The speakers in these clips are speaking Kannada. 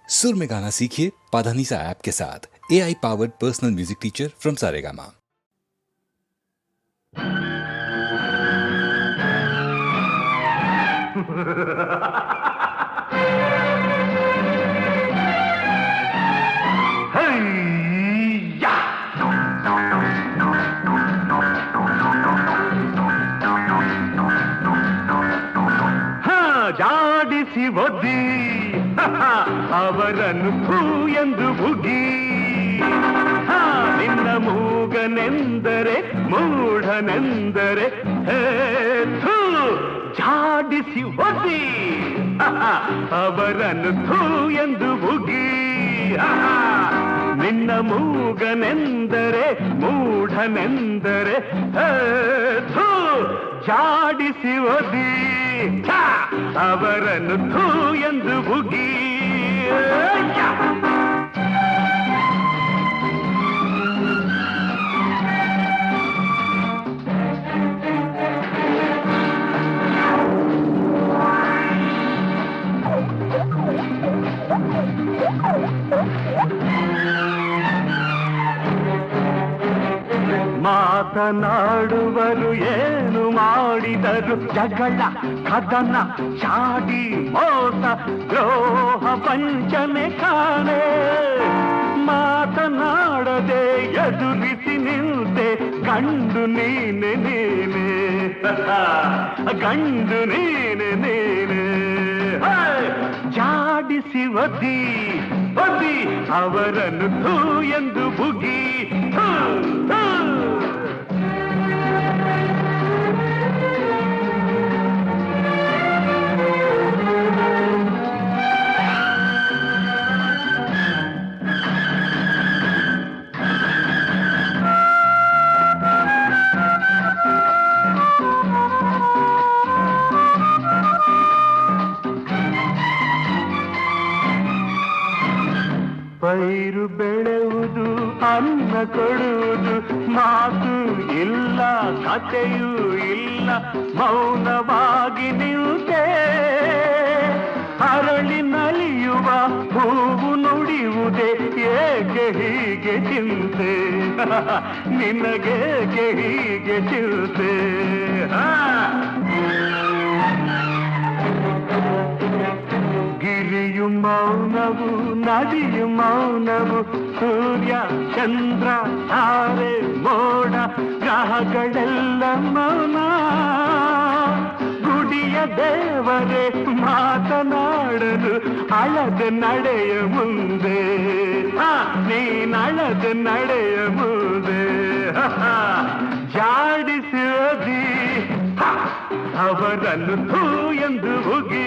सुर में गाना सीखिए पाधानीसा ऐप के साथ। AI powered personal music teacher from Saregama. ಜಾಡಿಸಿ ಒದ್ದಿ ಅವರನ್ನು ಥೂ ಎಂದು ಬುಗಿ ನಿನ್ನ ಮೂಗನೆಂದರೆ ಮೂಢನೆಂದರೆ ಥೂ ಜಾಡಿಸಿ ಒದ್ದಿ ಅವರನ್ನು ಥೂ ಎಂದು ಬುಗಿ ನಿನ್ನ ಮೂಗನೆಂದರೆ ಮೂಢನೆಂದರೆ ಥೂ ಜಾಡಿಸಿ ಒದ್ದಿ ಅವರನ್ನು ಥೂ ಎಂದು ಬುಗಿ ಮಾತನಾಡುವರು ಏನು ಮಾಡಿದರು ಜಗಳ ಕದನ ಚಾಡಿ ಮೋಸ ದ್ರೋಹ ವಂಚನೆ ಕಾಣೆ ಮಾತನಾಡದೆ ಎದುರಿಸಿ ನಿಂತೆ ಗಂಡು ನೀನೆ ನೀನೆ ಗಂಡು ನೀನೆ ನೀನೆ ಜಾಡಿಸಿ ಒದ್ದಿ ಒದ್ದಿ ಅವರನ್ನು ಥೂ ಎಂದು ಬುಗಿ ಪೈರು ಬೆಳೆಯುವುದು ಅನ್ನ ಕೊಡುವುದು ಮಾತು ಇಲ್ಲ ಕಥೆಯೂ ಇಲ್ಲ ಮೌನವಾಗಿ ನಿಂತೆ ಅರಳಿ ನಲಿಯುವ ಹೂವು ನುಡಿಯುವುದೇ ಏಕೆ ಹೀಗೆ ಚಿಂತೆ ನಿನಗೇಕೆ ಹೀಗೆ ಚಿಂತೆ ಗಿರಿಯು ಮೌನವು ನದಿಯು ಮೌನವು ಸೂರ್ಯ ಚಂದ್ರ ತಾರೆ ಮೋಡ ಗ್ರಹಗಳೆಲ್ಲ ಮೌನ ಗುಡಿಯ ದೇವರೇ ಮಾತನಾಡಲು ಅಳದ ನಡೆಯ ಮುಂದೆ ನೀನಳದ ನಡೆಯ ಮುಂದೆ ಜಾಡಿಸಿ ಅವರನ್ನು ಥೂ ಎಂದು ಬುಗಿ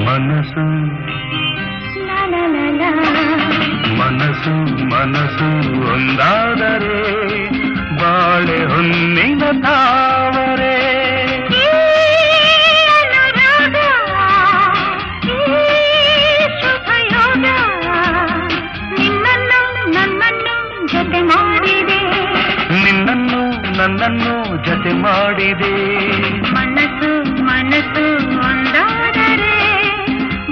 ಮನಸ್ಸು ಮನಸ್ಸು ಮನಸ್ಸು ಒಂದಾದರೆ ಬಾಳೆ ಹೊನ್ನಿನ ತಾವರೆ ನಿನ್ನನ್ನು ನನ್ನನ್ನು ಜೊತೆ ಮಾಡಿದೆ ಮನಸ್ಸು ಮನಸ್ಸು ಒಂದಾದರೆ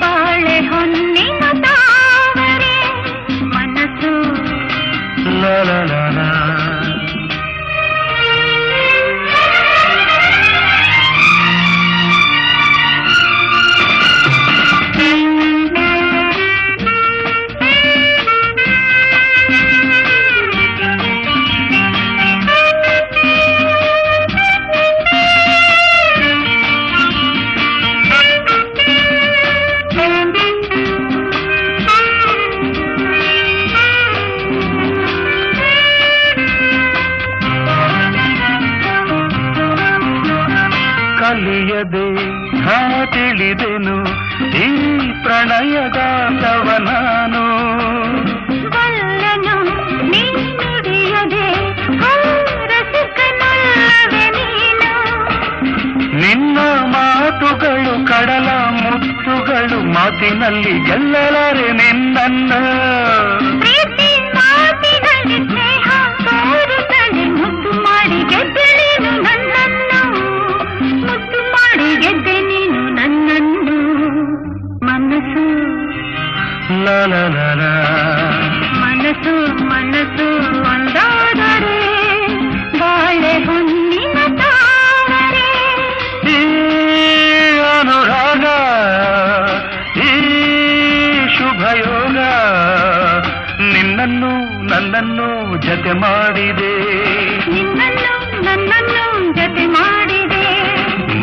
ಬಾಳೆ ಹೊನ್ನಿನ ತಾವರೆ ಮನಸ್ಸು ಲಲಲಲ ಕಲಿಯದೆ ತಿಳಿದೆನು ಈ ಪ್ರಣಯಗಾಂಧವ ನಾನು. ಬಲ್ಲನು ನೀ ನುಡಿಯದೆ ರಸಿಕನಲ್ಲವೆ ನೀನು. ನಿನ್ನ ಮಾತುಗಳು ಕಡಲ ಮುತ್ತುಗಳು, ಮಾತಿನಲ್ಲಿ ಗೆಲ್ಲಲಾರೆ ನಿನ್ನನ್ನು. ಪ್ರೀತಿ ಮಾತಿನಲ್ಲಿ ಸ್ನೇಹ ತೋರುತ್ತದೆ, ಮುದ್ದು ಮಾಡಿ ಗೆದ್ದೆ ನೀನು ನನ್ನನ್ನು. ಮುದ್ದು ಮಾಡಿ ಗೆದ್ದೆ ನೀನು ನನ್ನನ್ನು. ಮನಸ್ಸು ಲಲಲಲ ಮನಸ್ಸು ಮನಸ್ಸು ಒಂದಾದರೆ ಬಾಳೆ ಹೊನ್ನಿನ ತಾವರೆ. ಈ ಅನುರಾಗ ಈ ಶುಭಯೋಗ ನಿನ್ನನ್ನು ನನ್ನನ್ನು ಜತೆ ಮಾಡಿದೆ. ನಿನ್ನನ್ನು ನನ್ನನ್ನು ಜತೆ ಮಾಡಿದೆ.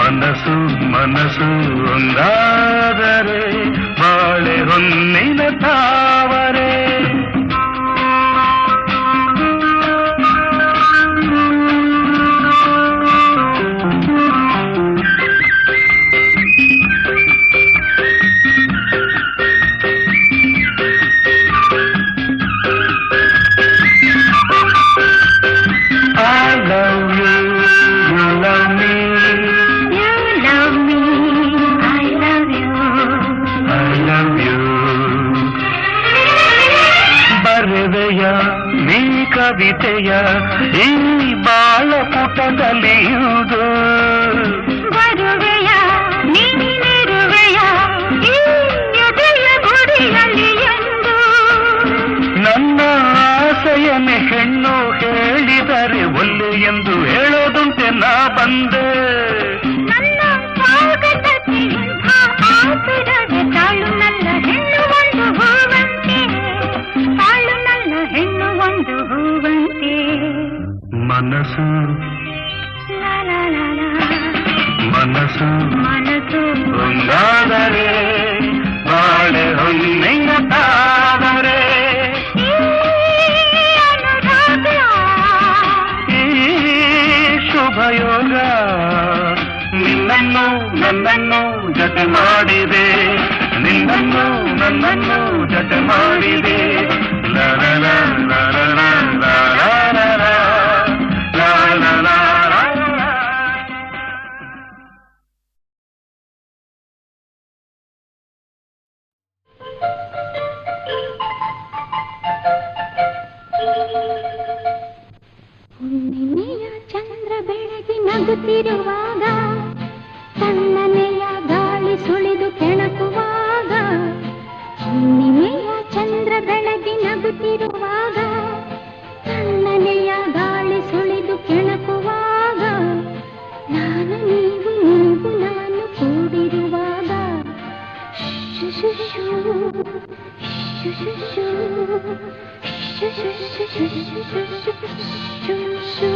ಮನಸ್ಸು ಮನಸ್ಸು ಒಂದಾದರೆ ಬಾಳೆ ಹೊನ್ನಿನ ತಾವರೆ. I love you, you love me. You love me, I love you. I love you. ಬರೆವೆಯ ನೀ ಕವಿತೆಯ ಈ ಬಾಳ ಪುಟದಲ್ಲಿಯುವುದು. ಬರುವೆಯ ನೀನಿರುವೆಯ ಈ ಎದೆಯ ಗುಡಿಯಲ್ಲಿ ಎಂದು. ನನ್ನ ಆಸೆಯನ್ನೇ ಹೆಣ್ಣು ಹೇಳಿದರೆ ಒಲ್ಲೆ ಎಂದು ಹೇಳೋದುಂಟೆ ನಾ ಬಂದೆ. ನನ್ನ ಸ್ವಾಗತಕ್ಕೆ ಇಂಥ ಆತುರವೇ. ತಾಳು ನನ್ನ ಹೆಣ್ಣು ಒಂದು ಹೂವಂತೆ, ತಾಳು ನನ್ನ ಹೆಣ್ಣು ಒಂದು ಹೂವಂತೆ. ಮನಸ್ಸು ಲಾ ಲಾ ಲಾ ಲಾ. ಮನಸ್ಸು ಮನಸ್ಸು ಒಂದಾದರೆ ಬಾಳೆ ಹೊನ್ನಿನ ತಾವರೆ. ಈ ಅನುರಾಗ ಈ ಶುಭಯೋಗ ನಿನ್ನನ್ನು ನನ್ನನ್ನು ಜತೆ ಮಾಡಿದೆ. ನಿನ್ನನ್ನು ನನ್ನನ್ನು ಜತೆ ಮಾಡಿದೆ. ಲರಲ ಲರಲ ಲರಲ ಲರಲ. ಹುಣ್ಣಿಮೆಯ ಚಂದ್ರ ಬೆಳಗಿ ನಗುತ್ತಿರುವಾಗ, ತಣ್ಣನೆಯ ಗಾಳಿ ಸುಳಿದು ಕೆಣಕುವಾಗ. ಹುಣ್ಣಿಮೆಯ ಚಂದ್ರ ಬೆಳಗಿ ನಗುತ್ತಿರುವಾಗ, ತಣ್ಣನೆಯ ಗಾಳಿ ಸುಳಿದು ಕೆಣಕುವಾಗ. ನಾನು ನೀವು ನೀವು ನಾನು ಕೂಡಿರುವಾಗ. ಶು ಶು ಶು ಶು ಶು ಶು ಶು ಶು ಶು ಶು ಶು ಶು ಶು ಶು.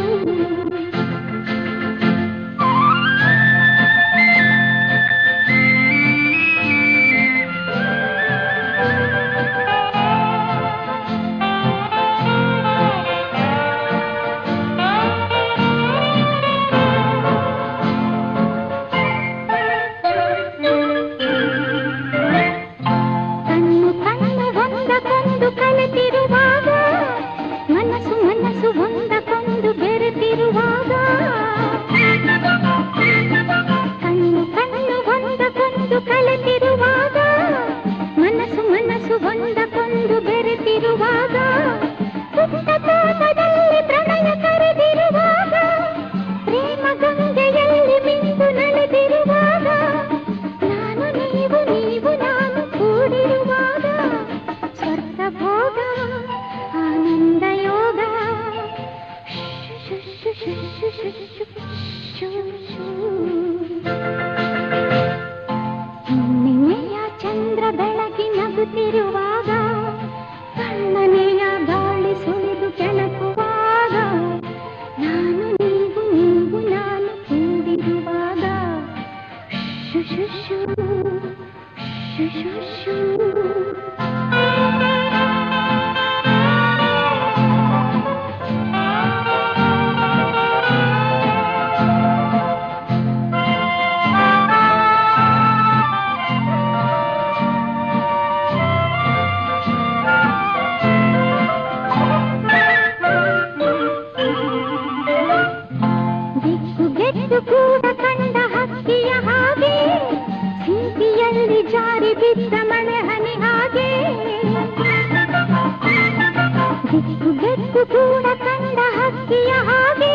ಇದು ಕೂಡ ಕಂಡ ಹಕ್ಕಿಯ ಹಾಗೆ,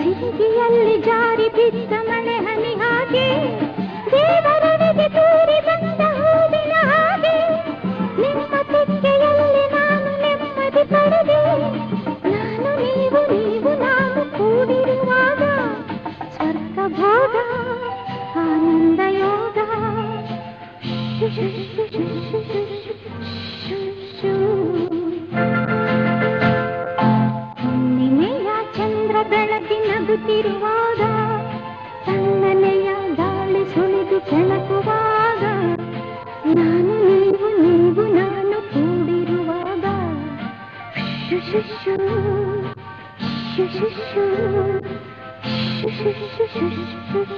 ಸಿಂಗಿಯಲ್ಲಿ ಜಾರಿ ಬಿದ್ದ ಮಳೆ ಹನಿ ಹಾಗೆ, ದೇವರನಿಗೆ ತೂರಿ ಬಂದ ಹೂವಿನ ಹಾಗೆ, ನಿಮ್ಮ ತೆಕ್ಕೆಯಲ್ಲಿ ನಾನು ನೆಮ್ಮದಿ ಪಡೆದೆ. ನಾನು ನೀವು ನೀವು ನಾನು ಕೂಡಿರುವಾಗ ಸ್ವರ್ಗ ಭೋಗ ಆನಂದ ಯೋಗ. ಹುಣ್ಣಿಮೆಯ ಚಂದ್ರ ಬೆಳಗಿ ನಗುತ್ತಿರುವಾಗ, ತಣ್ಣನೆಯ ಗಾಳಿ ಸುಳಿದು ಕೆಣಕುವಾಗ, ನಾನು ನೀವು ನೀವು ನಾನು ಕೂಡಿರುವಾಗ ಶು ಶು ಶು ಶು ಶು ಶು ಶು ಶು ಶು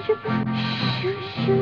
ಶು ಶು ಶು.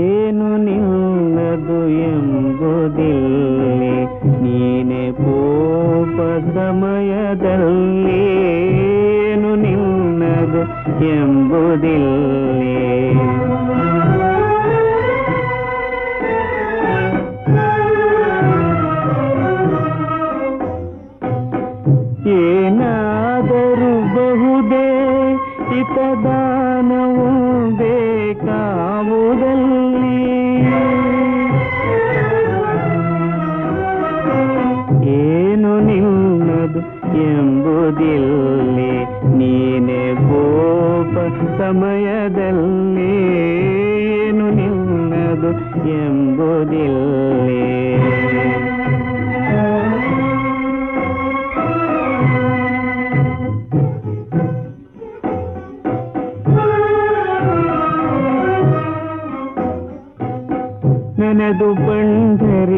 ಏನು ನಿನ್ನದು ಎಂಬುದಿಲ್ಲಿ ನೀನೆ ಕೋಪ ಸಮಯದಲ್ಲಿ ಏನು ನಿನ್ನದು ಎಂಬುದಿಲ್ಲಿ ಏನಾದರೂ ಏನು ನಿನ್ನದು ಎಂಬುದಿಲ್ಲೇ. ನೆನೆದು ಪಂಢರಿನಾಥನನ್ನು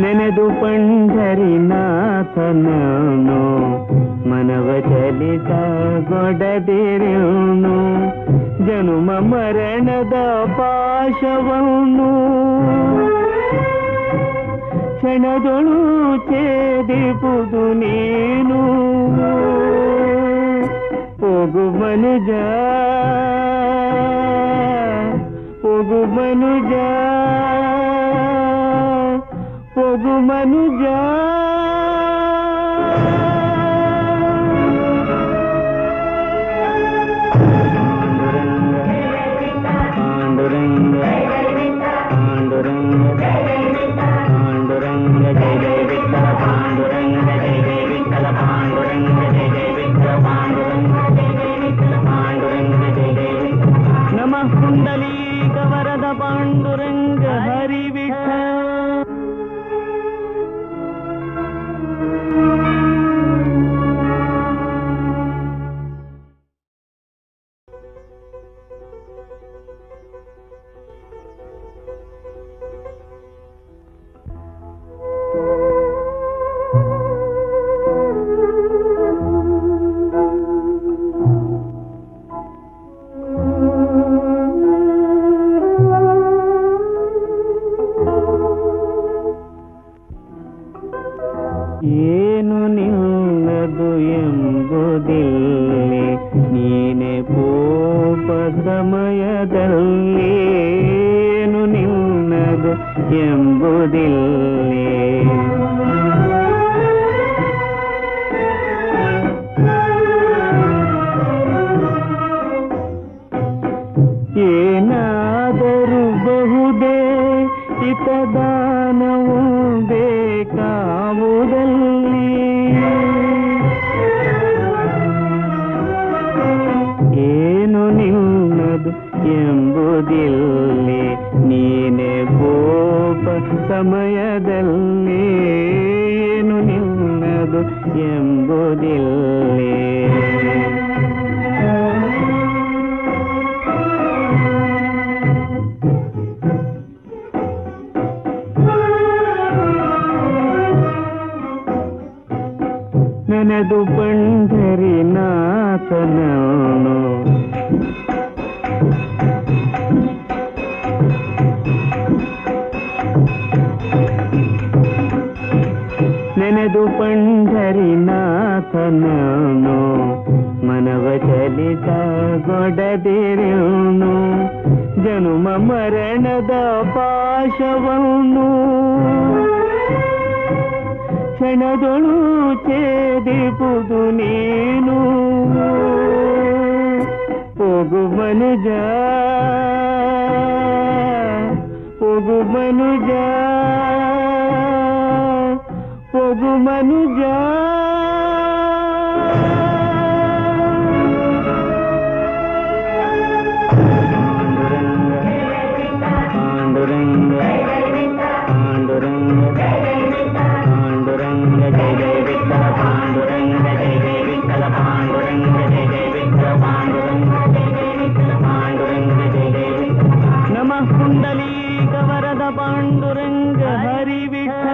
ನೆನೆದು ಪಂಢರಿನಾಥನನ್ನು ಮನವ ಚಲಿತ ಗೊಡದಿರುನು ಜನುಮ ಮರಣದ ಪಾಶವನ್ನು ಕ್ಷಣದೊಳು ಛೇದಿಪುದು ನೀನು. ಹೋಗು ಮನುಜ ಹೋಗು ಮನುಜ ಹೋಗು ಮನುಜ. ಪಾಂಡುರಂಗ ಪಾಂಡುರಂಗ ಪಾಂಡುರಂಗ ಜಯ ಜಯ ವಿಠಲ ಪಾಂಡುರಂಗ ಜಯ ಜಯ ವಿಠಲ ಪಾಂಡುರಂಗ ಜಯ ಜಯ ವಿಠಲ ಪಾಂಡುರಂಗ ಜಯ ಜಯ ವಿಠಲ ಪಾಂಡುರಂಗ ಜಯ ಜಯ ವಿಠಲ. ನಮಃ ಕುಂಡಲೀಕ ವರದ ಪಾಂಡುರಂಗ ಹರಿ ವಿಠಲ. ಏನು ನಿನ್ನದು ಎಂಬುದಿಲ್ಲೇ ನೀನೆ ಕೋಪ ಸಮಯದಲ್ಲಿ ಏನು ನಿನ್ನದು ಎಂಬುದಿಲ್ಲೇ. ಏನಾದರೂ ಬಹುದೇ ಹಿತದಾನವು ಬೇಕಾವುದಲ್ಲಿ ಏನು ನಿನ್ನದು ಎಂಬುದಿಲ್ಲೇ ನೀನೆ ಕೋಪ ಸಮಯದಲ್ಲಿ ಏನು ನಿನ್ನದು ಎಂಬುದಿಲ್ಲೇ. ನೆನೆದು ಪಂಢರಿನಾಥನನ್ನು ನೆನೆದು ಪಂಢರಿನಾಥನನ್ನು ಮನವ ಚಲಿತ ಗೊಡದಿರುನು ಜನುಮ ಮರಣದ ಪಾಶವನ್ನು ಕ್ಷಣದೊಳು ಛೇದಿಪುದು ನೀನು. ಹೋಗು ಮನುಜ ಹೋಗು ಮನುಜ ಹೋಗು ಮನುಜ. ಪಾಂಡುರಂಗ ಪಾಂಡುರಂಗ ಪಾಂಡುರಂಗ ಜಯ ಜಯ ವಿಠಲ ಪಾಂಡುರಂಗ ಜಯ ಜಯ ವಿಠಲ ಪಾಂಡುರಂಗ ಜಯ ಜಯ ವಿಠಲ ಪಾಂಡುರಂಗ ಜಯ ಜಯ ವಿಠಲ ಪಾಂಡುರಂಗ ಜಯ ಜಯ ವಿಠಲ. ನಮಃ ಕುಂಡಲೀಕ ವರದ ಪಾಂಡುರಂಗ ಹರಿ ವಿಠಲ.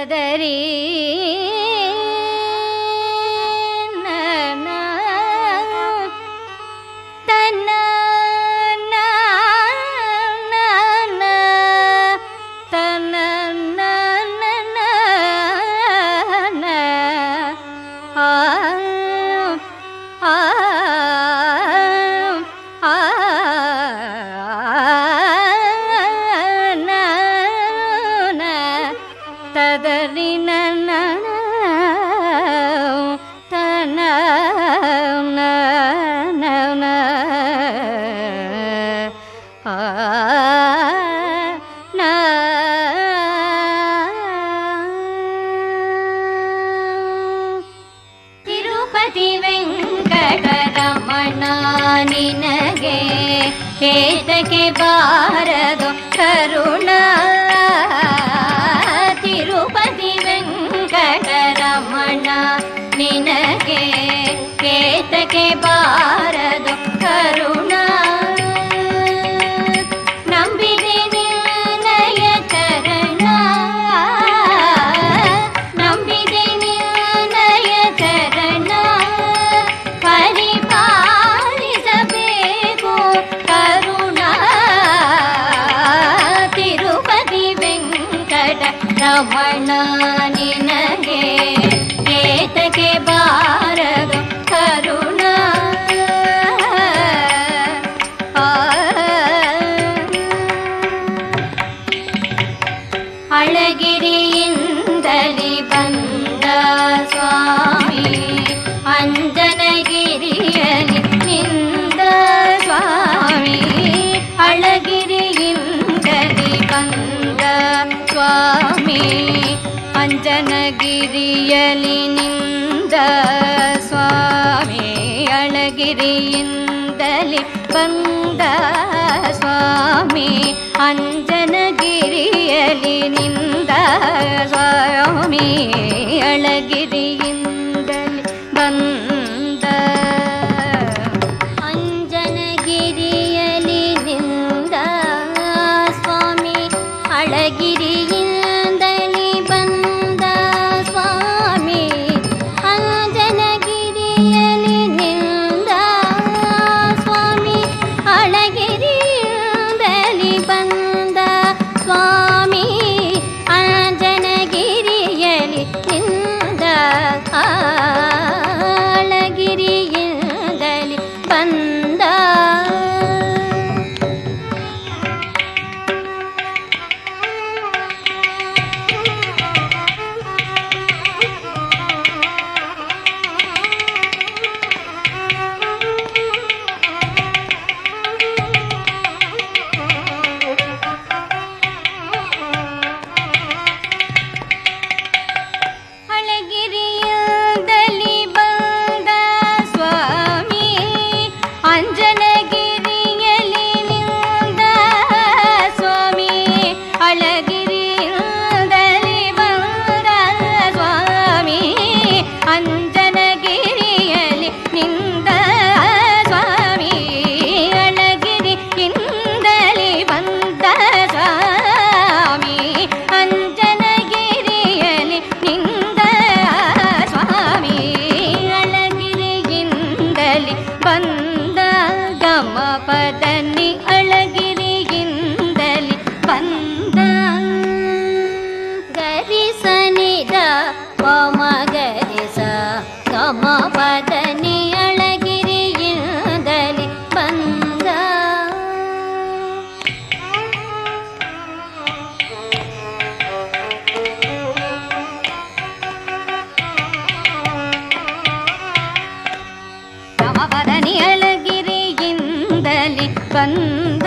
ತದರಿ ತಿರುಪತಿ ವೆಂಕಟರಮಣ ನಿನಗೆ ಏತಕ್ಕೆ ಬಾರದು ಕರುಣ ತಿರುಪತಿ ವೆಂಕಟರಮಣ ನಿನಗೆ ಏತಕ್ಕೆ ಬಾರದು ಕರುಣ ನಂಬಿದೆ ನಿನ್ನಯ ಚರಣ ನಂಬಿದೆ ನಿನ್ನಯ ಚರಣ ಪರಿಪಾಲಿಸಬೇಕು ಕರುಣ ತಿರುಪತಿ ವೆಂಕಟ ರಮಣ ನಿನಗೆ ಏತಕ್ಕೆ ಬಾರದು ಕರುಣ ಅಳಗಿರಿಯಿಂದಲಿ ಬಂದ ಸ್ವಾಮಿ ಅಂಜನಗಿರಿಯಲಿ ನಿಂದ ಸ್ವಾಮಿ ಅಳಗಿರಿಯಿಂದಲಿ ಬಂದ ಸ್ವಾಮಿ ಅಂಜನಗಿರಿಯಲಿ ನಿಂದ ಸ್ವಾಮಿ ಅಳಗಿರಿಯಿಂದಲಿ ಬಂದ ಸ್ವಾಮಿ ಅಂಜನಗಿರಿಯಲಿ ನಿಂದ ಸ್ವಾಮಿ ಅಳಗಿರಿಯಿಂದಲಿ ಬಂದ ಅಂಜನಗಿರಿಯಲಿ ನಿಂದ ಸ್ವಾಮಿ ಅಳಗಿರಿಯಿಂದಲಿ ಬಂದ ಸ್ವಾಮಿ ಅಂಜನಗಿರಿಯಲಿ ನಿಂದ ಸ್ವಾಮಿ ಅಳಗಿರಿಯಿಂದಲಿ ಬಂದ ಸ್ವಾಮಿ ಅಂಜನಗಿರಿಯಲಿ ನಿಂದ ಅಳಗಿರಿಯಿಂದಲಿ ಬಂದ ಅಳಗಿರಿಯಿಂದಲಿ ಬಂದ ಸ್ವಾಮಿ ಅಂಜನಗಿರಿಯಲಿ ನಿಂದ ಸ್ವಾಮಿ ಅಳಗಿರಿಯಿಂದಲಿ ಬಂದ ಸ್ವಾಮಿ ಅಂಜನಗಿರಿಯಲಿ ನಿಂದ ಸ್ವಾಮಿ ಅಳಗಿರಿಯಿಂದಲಿ ಬಂದ ಸ್ವಾಮಿ ಅಂಜನಗಿರಿಯಲಿ ನಿಂದ ಸ್ವಾಮಿ ಅಳಗಿರಿಯಿಂದಲಿ ಬಂದ ಗಮ ಪದನಿ ಅಳಗಿರಿಯಿಂದಲಿ ಬಂದ ಗರಿಸನಿದ ಪಮ ಗರಿಸ ಗಮ ಪದನಿ ಅಳಗಿರಿಯಿಂದಲಿ ಬಂದ ಗಮ ಪದನಿ ಅಳಗಿರಿಯಿಂದಲಿ ಬಂದ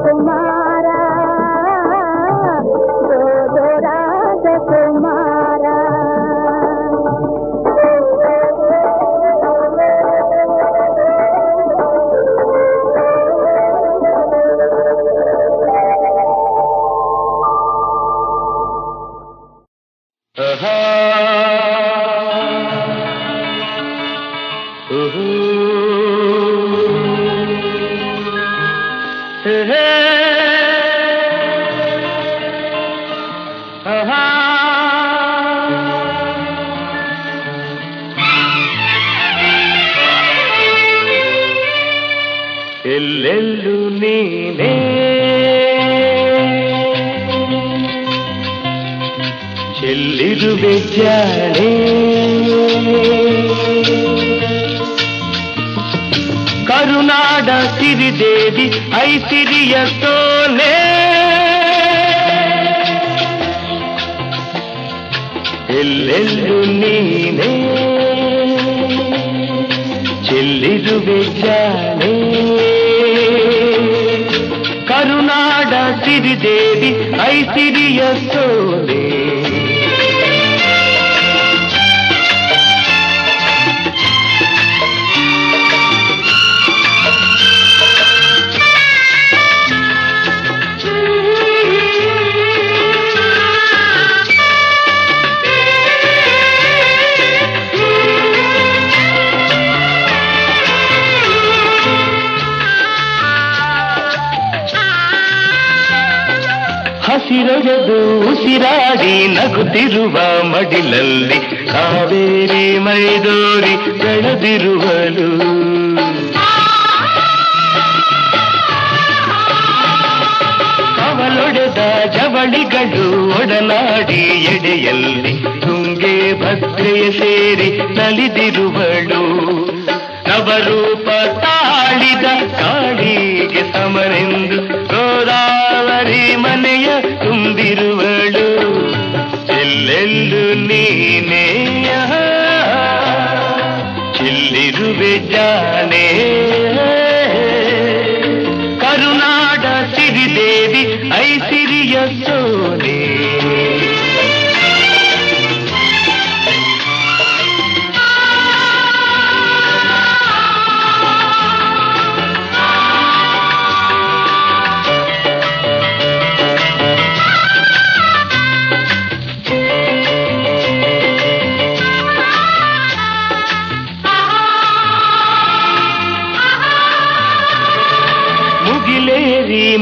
ರಾಜಕುಮಾರ ದೋ ರಾಜಕುಮಾರ ಎಲ್ಲೆಲ್ಲೂ ನೀನೇ ಚೆಲ್ಲಿರುವೆ ಜಾಣೆ ಕರುನಾಡ ಸಿರಿದೇವಿ ಐಸಿರಿಯ ಸೋಲೆ ಎಲ್ಲೆಲ್ಲೂ ನೀನೇ ಚೆಲ್ಲಿರುವೆ ಜಾಣೆ ಕರುನಾಡ ಸಿರಿದೇವಿ ಐಸಿರಿಯ ಸೋಲೆ ಹಸಿರೊಡೆದು ಉಸಿರಾಡಿ ನಗುತ್ತಿರುವ ಮಡಿಲಲ್ಲಿ ಕಾವೇರಿ ಮೈದೋರಿ ಬೆಳೆದಿರುವಳು ಅವಳೊಡೆದ ಜವಳಿಗಳು ಒಡನಾಡಿ ಎಡೆಯಲ್ಲಿ ತುಂಗೆ ಭದ್ರೆಯ ಸೇರಿ ನಲಿದಿರುವಳು ನವರೂಪ ತಾಳಿದ ಕಾಳಿಗೆ ಸಮರೆಂದು ಗೋದಾವರಿ ಮನೆಯ ತುಂಬಿರುವಳು ಎಲ್ಲೆಲ್ಲೂ ನೀನೇ ಚೆಲ್ಲಿರುವೆ ಜಾಣೆ ಕರುನಾಡ ಸಿರಿದೇವಿ ಐಸಿರಿಯ ಸೋಲೆ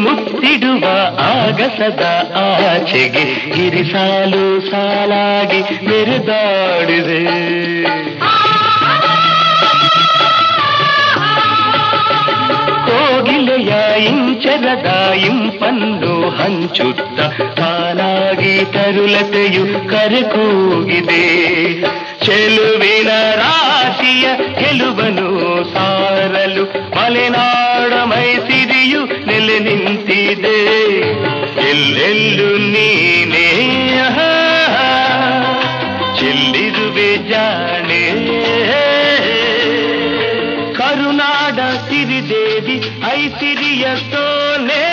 ಮುತ್ತಿಡುವ ಆಗಸದ ಆಚೆಗೆ ಗಿರಿಸಾಲು ಸಾಲಾಗಿ ಮೆರೆದಾಡಿದೆ ಕೋಗಿಲೆಯ ಇಂಚರದ ಇಂಪನ್ನು ಹಂಚುತ್ತ ತಾನಾಗಿ ತರುಲತೆಯು ಕರೆಕೂಗಿದೆ ಚೆಲುವಿನ ರಾಶಿಯ ಗೆಲುವನು ಸಾರಲು ಮಲೆನಾಡ ಮೈಸಿರಿಯು ನೆಲೆ ನಿಂತಿದೆ ಎಲ್ಲೆಲ್ಲೂ ನೀನೇ ಚೆಲ್ಲಿರುವೆ ಜಾಣೆ ಕರುನಾಡ ಸಿರಿದೇವಿ ಐಸಿರಿಯ ಸೋಲೆ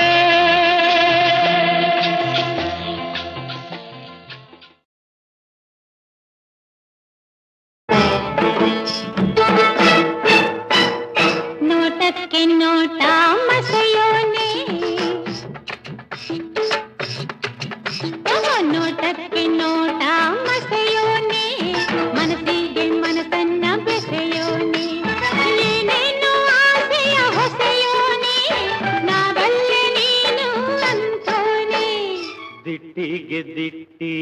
ನೋಟಕ್ಕೆ ನೋಟ ಮಸೆಯೋನೆ ನೋಟಕ್ಕೆ ನೋಟ ಮಸೆಯೋನೆ ಮನಸ್ಸಿಗೆ ಮನಸ್ಸನ್ನ ಬೆಸೆಯೋನೆ ಏನೇನು ಆಸೆಯ ಹೊಸೆಯೋನೆ ನಾವಲ್ಲೇ ನೀನು ಅಂತೋನೆ ದಿಟ್ಟಿಗೆ ದಿಟ್ಟಿ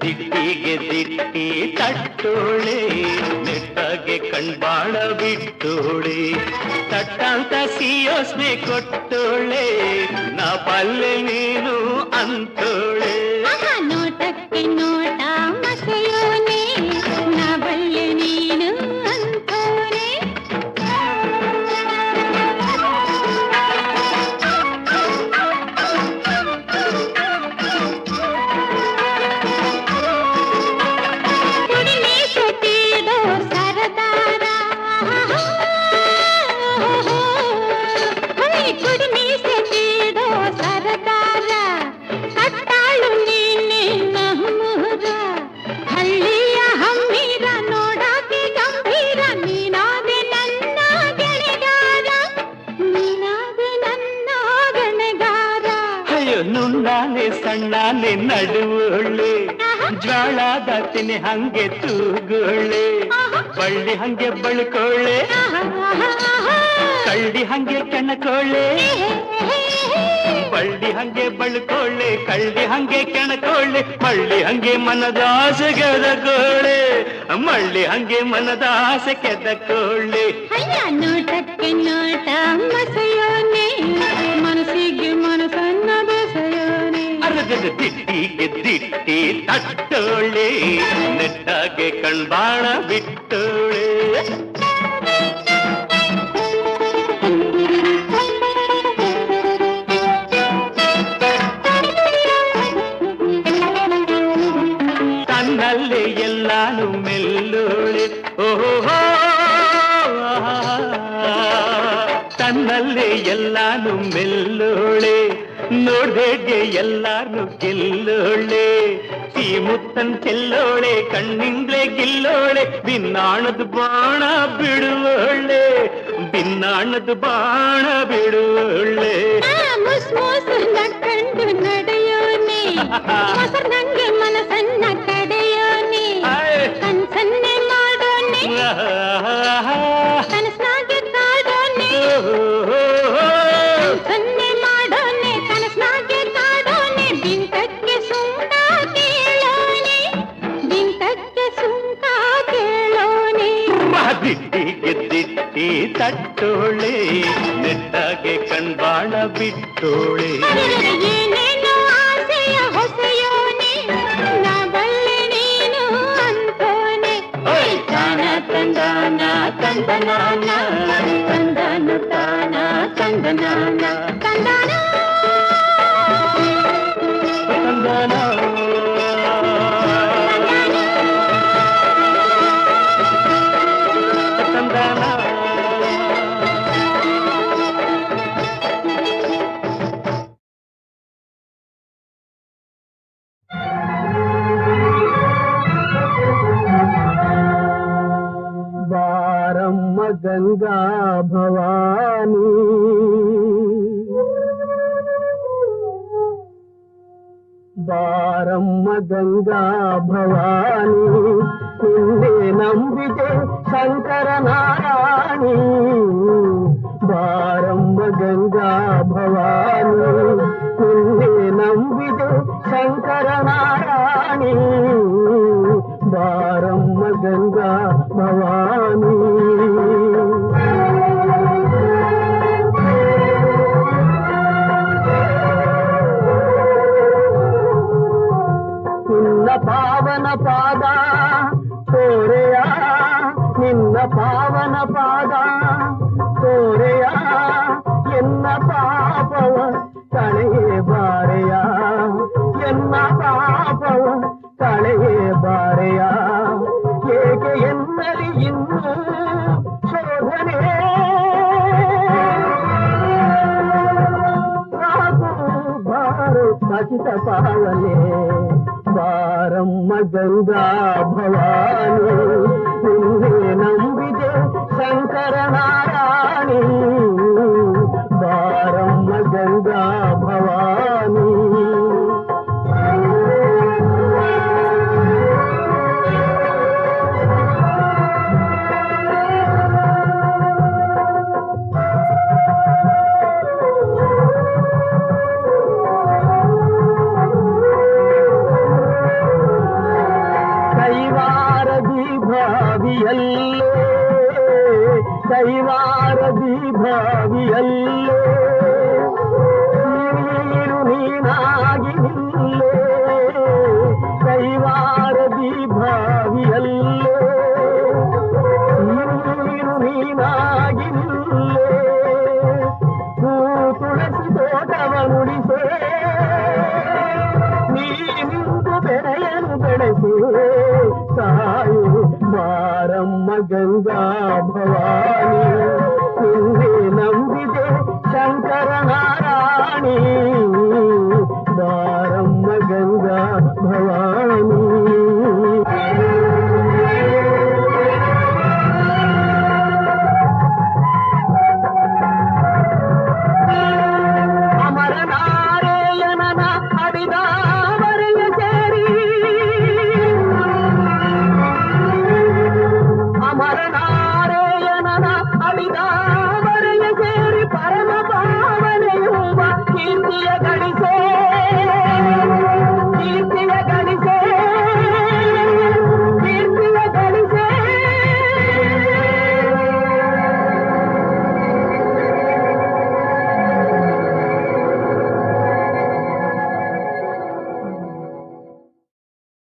ದಿಟ್ಟಿಗೆ ದಿಟ್ಟಿ ತಟ್ಟೋಳೆ ನೆಟ್ಟಾಗೆ ಕಣ್ಬಾಣ ಬಿಟ್ಟೋಳೆ ತಟ್ಟಂತ ಸಿಯೋಸ್ನೆ ಕೊಟ್ಟೋಳೆ ನಾ ಪಲ್ಲೆ ನೀನು ಅಂತೋಳೆ ನೋಟಕ್ಕೆ ನೋಟ ಮಸೆಯೋನೆ ನಾ ಬಲ್ಲೆ ನೀನು ಅಂತೋನೆ ಕುಡಿ ಸಣ್ಣನೆ ಸಣ್ಣನೆ ನಡುವೊಳ್ಳೆ ಜ್ವಾಳದ ತಿನಿ ಹಂಗೆ ತೂಗೋಳೆ ಬಳ್ಳಿ ಹಂಗೆ ಬಳ್ಕೊಳ್ಳೆ ಕಳ್ಳಿ ಹಂಗೆ ಕೆಣಕೊಳ್ಳೆ ಬಳ್ಳಿ ಹಂಗೆ ಬಳ್ಕೊಳ್ಳೆ ಕಳ್ಳಿ ಹಂಗೆ ಕೆಣಕೊಳ್ಳೆ ಮಳ್ಳಿ ಹಂಗೆ ಮನದಾಸೆ ಕೆದಕೊಳ್ಳೆ ಮಳ್ಳಿ ಹಂಗೆ ಮನದಾಸೆ ಕೆದಕೊಳ್ಳೆ ನೋಟಕ್ಕೆ ನೋಟ ಮಸೆಯೋನೆ ಮನಸ್ಸಿಗೆ ಮನಸ್ಸನ್ನ ಬೆಸೆಯೋನೆ ದಿಟ್ಟಿಗೆ ದಿಟ್ಟಿ ತಟ್ಟೋಳೆ ನೆಟ್ಟಾಗೆ ಕಣ್ಬಾಣ ಬಿಟ್ಟೋಳೆ ತನ್ನಲ್ಲೇ ಎಲ್ಲಾನು ಮೆಲ್ಲೋಳೆ ಓಹೋ ತನ್ನಲ್ಲೇ ಎಲ್ಲಾನು ಮೆಲ್ಲೋಳೆ ನೋಡ್ದೇಗೆ ಎಲ್ಲಾರು ಗೆಲ್ಲೋಳೆ ಈ ಮುತ್ತನ್ ಚೆಲ್ಲೋಳೆ ಕಣ್ಣಿಂದ್ಲೆ ಗಿಲ್ಲೋಳೆ ಭಿನ್ನಾಣದ ಬಾಣ ಬಿಡುವೋಳೆ ಭಿನ್ನಾಣದ ಬಾಣ ಬಿಡುವೋಳೆ ಮುಸ್ ಮುಸ್ ನಕ್ಕಂಡು ನಡೆಯೋನೆ ಮೊಸರ್ನಂಗೆ ಮನಸ್ಸನ್ನ ಕಡೆಯೋನೆ ಕನ್ಸನ್ನೆ ಮಾಡೋನೆ ಕನಸ್ನಾಗೆ ಕಾಡೋನೆ ಕನ್ಸನ್ನೆ ಮಾಡೋನೆ ಕನಸ್ನಾಗೆ ಕಾಡೋನೆ ಬಿಂಕಕ್ಕೆ ಸುಂಕ ಕೇಳೋನೆ ಬಿಂಕಕ್ಕೆ ಸುಂಕ ಕೇಳೋನೆ ದಿಟ್ಟಿಗೆ ದಿಟ್ಟಿ ತಟ್ಟೋಳೆ ನೆಟ್ಟಾಗೆ ಕಣ್ಬಾಣ ಬಿಟ್ಟೋಳೆ ಏನೇನು ಆಸೆಯ ಹೊಸೆಯೋನೆ ನಾ ಬಲ್ಲೆ ನೀನು ಅಂತೋನೆ ತಾನ ತಂದಾನ ತಂದನಾನ ತಂದನು ತಾನ ತಂದನಾನ ತಂದಾನ ತಂದನ ಬಾರಮ್ಮ ಗಂಗಾ ಭವಾನಿ ಬಾರಮ್ಮ ಗಂಗಾ ಭವಾನಿ ನಿನ್ನೆ ನಂಬಿದೆ ಶಂಕರನಾರಾಯಣಿ ಬಾರಮ್ಮ ಗಂಗಾ ಭವಾನಿ ನಿನ್ನೆ ನಂಬಿದೆ ಶಂಕರನಾರಾಯಣಿ ಬಾರಮ್ಮ ಗಂಗಾ ಭವಾನಿ ನಿನ್ನ ಪಾವನ ಪಾದ ತೋರೆಯ ನಿನ್ನ ಪಾವನ ಪಾದ ತೋರೆಯ ಎನ್ನ ಪಾಪವ ತಳೆಯೇ ಬಾರೆಯ ಎನ್ನ ಪಾಪವ ತಳೆಯೇ ಬಾರೆಯ ಏಕೆ ಎನ್ನಲಿ ಇನ್ನು ಶೋಧನೆ ಸಾಕು ಬಾರು ಖಚಿತ ಪಾವನೆ ಬಾರಮ್ಮ ಗಂಗಾ ಭವಾನಿ ನಿನ್ನೆ ನಂಬಿದೆ ಶಂಕರನಾರಾಯಣಿ ಬಾರಮ್ಮ ಗಂಗಾ ಭವಾನಿ ಕೈವಾರದಿ ಭಾವಿಯಲ್ಲೇ